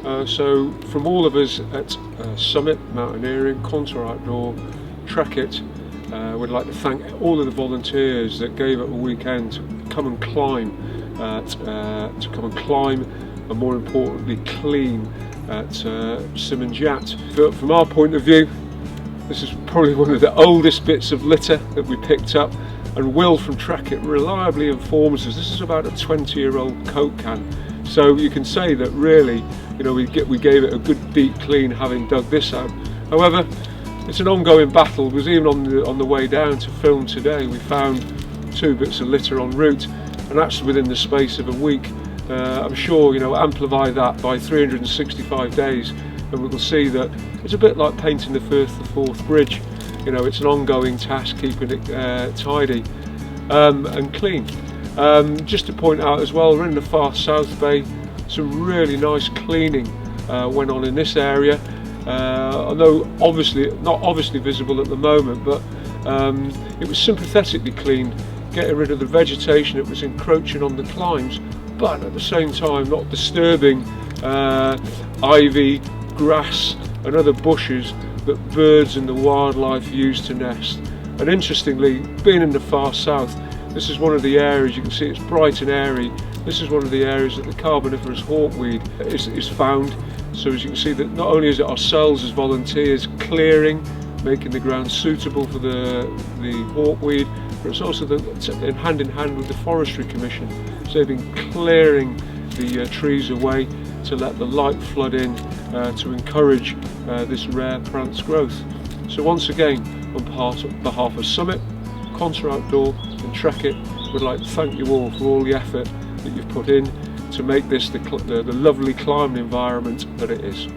So from all of us at Summit Mountaineering, Contour Outdoor, Trekitt, we'd like to thank all of the volunteers that gave up a weekend to come and climb, and more importantly clean at Summit Mountaineering. From our point of view, this is probably one of the oldest bits of litter that we picked up, and Will from Trekitt reliably informs us this is about a 20-year-old Coke can. So you can say that really, you know, we gave it a good deep clean having dug this out. However, it's an ongoing battle. It was even on the way down to film today, we found 2 bits of litter en route, and that's within the space of a week. I'm sure, you know, amplify that by 365 days, and we will see that it's a bit like painting the Firth of Forth Bridge. You know, it's an ongoing task keeping it tidy and clean. Just to point out as well, we're in the far South Bay. Some really nice cleaning went on in this area, although not obviously visible at the moment, but it was sympathetically cleaned, getting rid of the vegetation that was encroaching on the climbs, but at the same time not disturbing ivy, grass and other bushes that birds and the wildlife use to nest. And interestingly, being in the far south, this is one of the areas, you can see it's bright and airy, this is one of the areas that the carboniferous hawkweed is found. So as you can see, that not only is it ourselves as volunteers clearing, making the ground suitable for the hawkweed, but it's also hand in hand with the Forestry Commission. So they've been clearing the trees away to let the light flood in to encourage this rare plant's growth. So once again, on behalf of Summit, Contour Outdoor and Trekitt, we'd like to thank you all for all the effort that you've put in to make this the lovely climbing environment that it is.